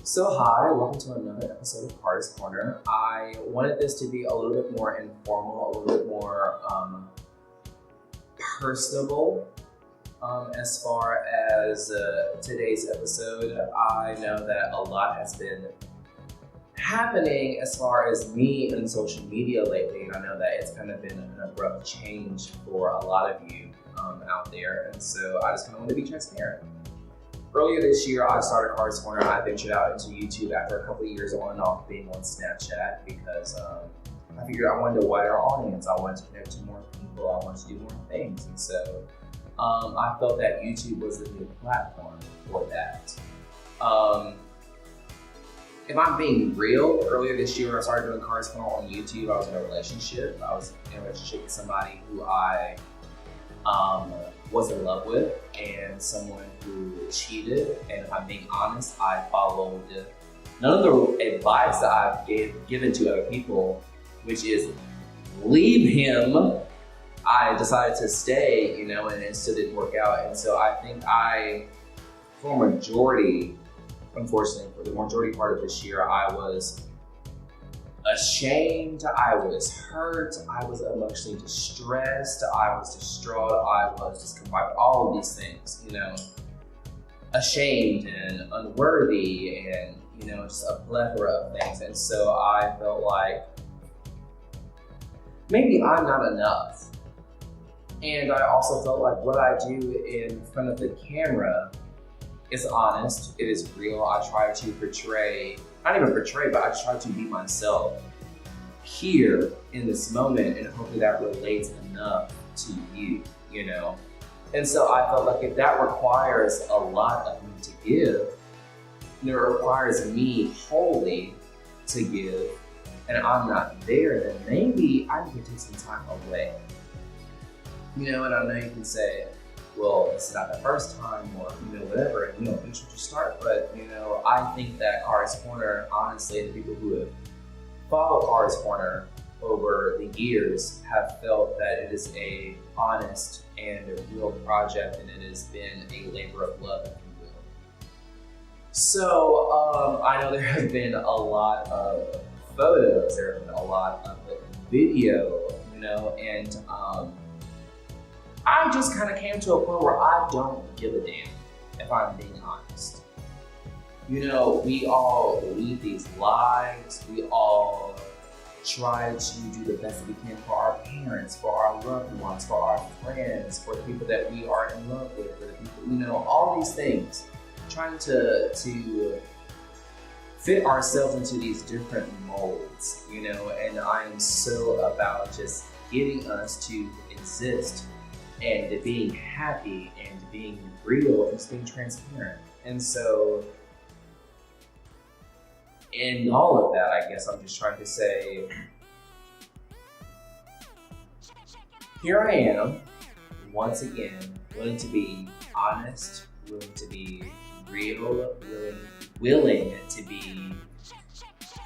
So hi, welcome to another episode of Kari's Korner. I wanted this to be a little bit more informal, a little bit more personable as far as today's episode. I know that a lot has been happening as far as me and social media lately, and I know that it's kind of been an abrupt change for a lot of you out there, and so I just kind of want to be transparent. Earlier this year, I started Kari's Korner. I ventured out into YouTube after a couple of years on and off being on Snapchat because I figured I wanted to widen our audience. I wanted to connect to more people. I wanted to do more things. And so I felt that YouTube was the new platform for that. If I'm being real, earlier this year, when I started doing Kari's Korner on YouTube, I was in a relationship. I was in a relationship with somebody who I was in love with, and someone who cheated. And if I'm being honest, I followed none of the advice that I've given to other people, which is leave him. I decided to stay, and it still didn't work out. And so I think for majority, unfortunately, for the majority part of this year, I was ashamed, I was hurt, I was emotionally distressed, I was distraught, I was discombobulated, all of these things, ashamed and unworthy and, just a plethora of things. And so I felt like maybe I'm not enough. And I also felt like what I do in front of the camera is honest, it is real. I try to portray, not even portray, but I try to be myself here in this moment, and hopefully that relates enough to you, And so I felt like if that requires a lot of me to give, and it requires me wholly to give, and I'm not there, then maybe I need to take some time away. And I know you can say, well, it's not the first time, or whatever, and finish what you start. But I think that Kari's Korner, honestly, the people who have followed Kari's Korner over the years have felt that it is a honest and a real project, and it has been a labor of love, if you will. So I know there have been a lot of photos, there have been a lot of video, and I just kind of came to a point where I don't give a damn, if I'm being honest. We all lead these lives. We all try to do the best we can for our parents, for our loved ones, for our friends, for the people that we are in love with, for the people, all these things. Trying to fit ourselves into these different molds, and I'm so about just getting us to exist and being happy and being real and just being transparent. And so in all of that, I guess I'm just trying to say, here I am, once again, willing to be honest, willing to be real, willing to be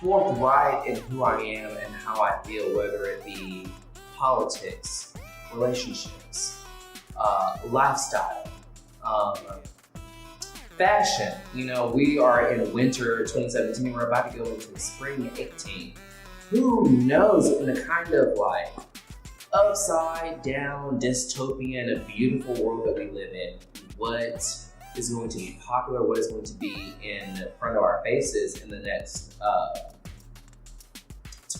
forthright in who I am and how I feel, whether it be politics, relationships, lifestyle, fashion. We are in winter 2017, we're about to go into spring 18. Who knows, in the kind of like upside down, dystopian, beautiful world that we live in, what is going to be popular, what is going to be in front of our faces in the next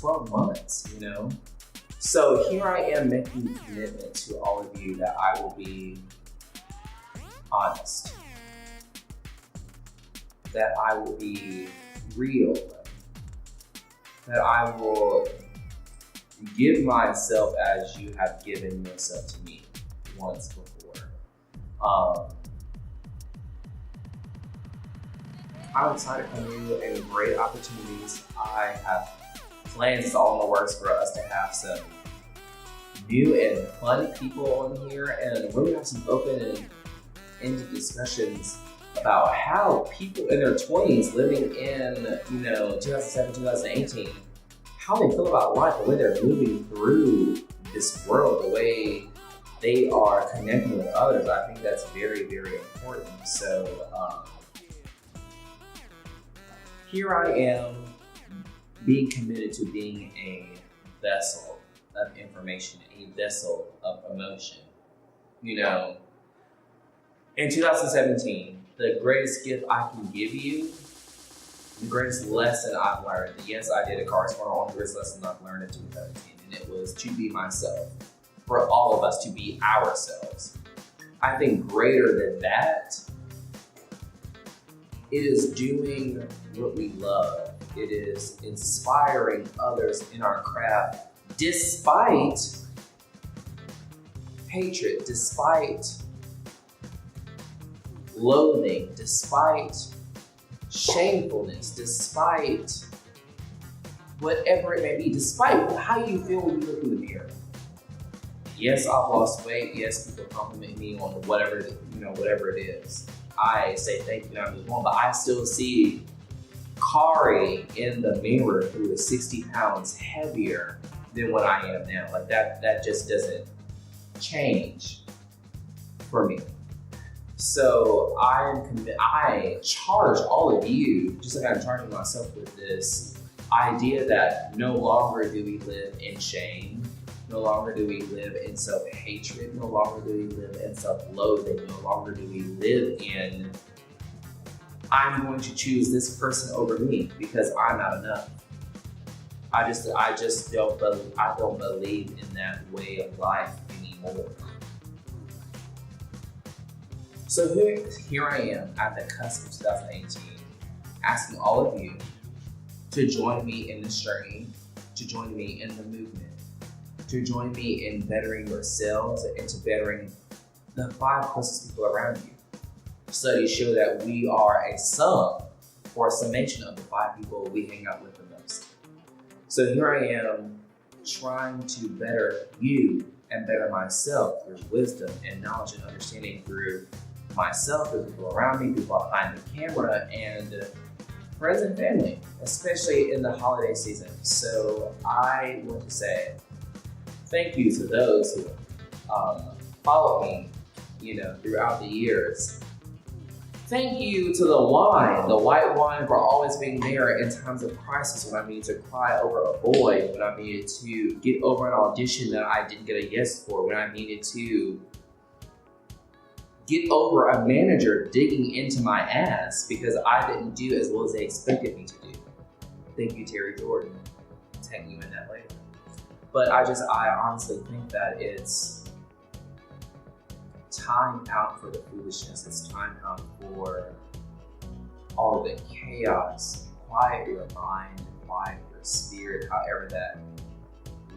12 months, So here I am making a commitment to all of you that I will be honest, that I will be real, that I will give myself as you have given yourself to me once before. I'm excited for new and great opportunities. I have plans all in the works for us to have some new and fun people on here, and we're gonna have some open and ended discussions about how people in their 20s living in 2007, 2018, how they feel about life, the way they're moving through this world, the way they are connecting with others. I think that's very, very important. So here I am being committed to being a vessel of information, a vessel of emotion. You know, in 2017, the greatest gift I can give you, the greatest lesson I've learned, yes, I did a Kari on the greatest lesson I've learned in 2017, and it was to be myself, for all of us to be ourselves. I think greater than that, it is doing what we love. It is inspiring others in our craft, despite hatred, despite loathing, despite shamefulness, despite whatever it may be, despite how you feel when you look in the mirror. Yes, I've lost weight. Yes, people compliment me on whatever it is. I say thank you and I move on, but I still see Kari in the mirror who is 60 pounds heavier than what I am now. Like that just doesn't change for me. So I charge all of you, just like I'm charging myself, with this idea that no longer do we live in shame, no longer do we live in self-hatred, no longer do we live in self-loathing, no longer do we live in I'm going to choose this person over me because I'm not enough. I just don't believe in that way of life anymore. So here I am at the cusp of 2018, asking all of you to join me in this journey, to join me in the movement, to join me in bettering yourselves and to bettering the 5 closest people around you. Studies show that we are a sum or a summation of the 5 people we hang out with the most. So here I am trying to better you and better myself through wisdom and knowledge and understanding through myself, through people around me, people behind the camera, and friends and family, especially in the holiday season. So I want to say thank you to those who followed me, throughout the years. Thank you to the white wine, for always being there in times of crisis, when I needed to cry over a boy, when I needed to get over an audition that I didn't get a yes for, when I needed to get over a manager digging into my ass because I didn't do as well as they expected me to do. Thank you, Terry Jordan. I'll tag you in that later. But I honestly think that it's time out for the foolishness. It's time out for all of the chaos. Quiet your mind, quiet your spirit, however that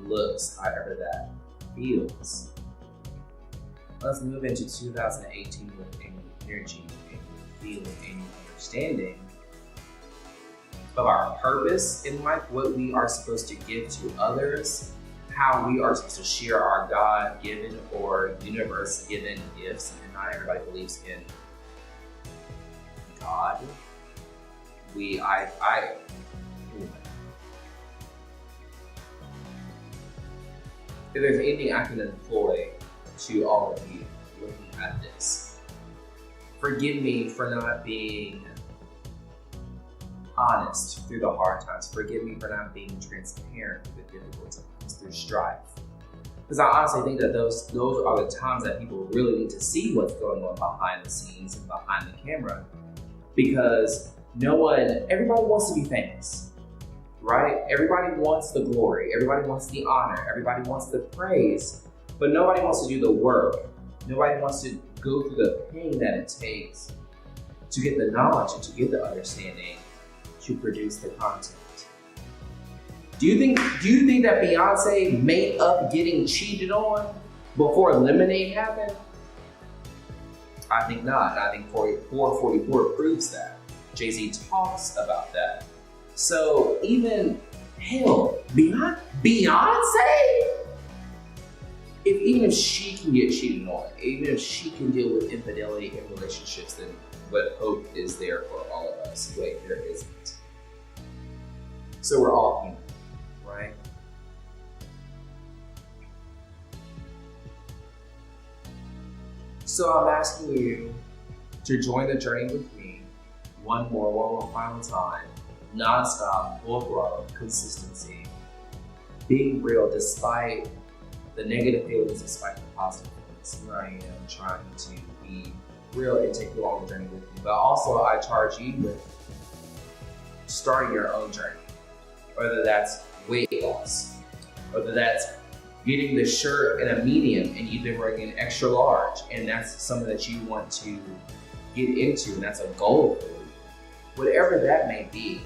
looks, however that feels. Let's move into 2018 with a new energy, a new feeling, a new understanding of our purpose in life, what we are supposed to give to others, how we are supposed to share our God-given or universe-given gifts. And not everybody believes in God. If there's anything I can employ to all of you looking at this, forgive me for not being honest through the hard times. Forgive me for not being transparent through the difficult times, through strife. Because I honestly think that those are the times that people really need to see what's going on behind the scenes and behind the camera. Because everybody wants to be famous, right? Everybody wants the glory. Everybody wants the honor. Everybody wants the praise. But nobody wants to do the work. Nobody wants to go through the pain that it takes to get the knowledge and to get the understanding to produce the content. Do you think that Beyonce made up getting cheated on before Lemonade happened? I think not. I think 444 proves that. Jay-Z talks about that. So even Beyonce? Even if she can get cheated on, even if she can deal with infidelity in relationships, then what hope is there for all of us? Wait, there isn't. So we're all human, right? So I'm asking you to join the journey with me one more final time nonstop, full throttle, consistency, being real despite the negative feelings, despite the positive feelings. Here I am trying to be real and take you on the journey with me. But also I charge you with starting your own journey, whether that's weight loss, whether that's getting the shirt in a medium and you've been wearing an extra large and that's something that you want to get into and that's a goal for you. Whatever that may be,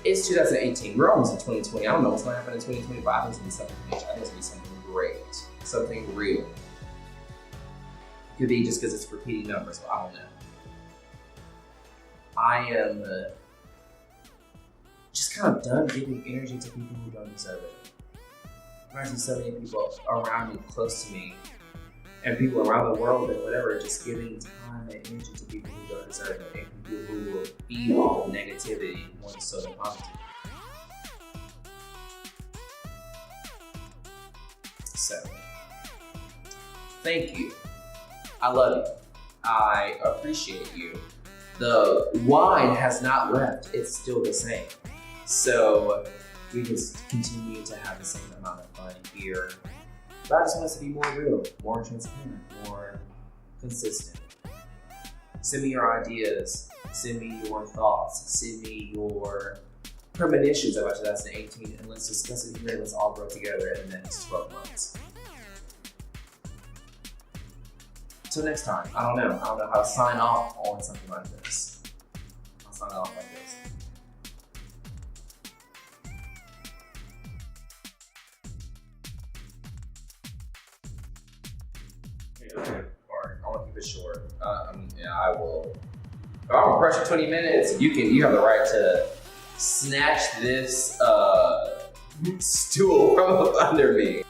it's 2018. We're almost in 2020. I don't know what's going to happen in 2025. I think it's going to be something huge. I think it's going to be something great, something real. Could be just because it's repeating numbers, but I don't know. I am just kind of done giving energy to people who don't deserve it. I see so many people around me, close to me, and people around the world and whatever, just giving time and energy to people who don't deserve it, and people who will feed all the negativity more so than positivity. So, thank you. I love you. I appreciate you. The wine has not left, it's still the same. So we just continue to have the same amount of fun here. But I just want us to be more real, more transparent, more consistent. Send me your ideas, send me your thoughts, send me your premonitions about 2018, and let's discuss it here and let's all grow together in the next 12 months. Until next time, I don't know how to sign off on something like this. I'll sign off like this. Okay. I want to keep it short. Yeah, I will. If I'm gonna pressure 20 minutes, you have the right to snatch this stool from under me.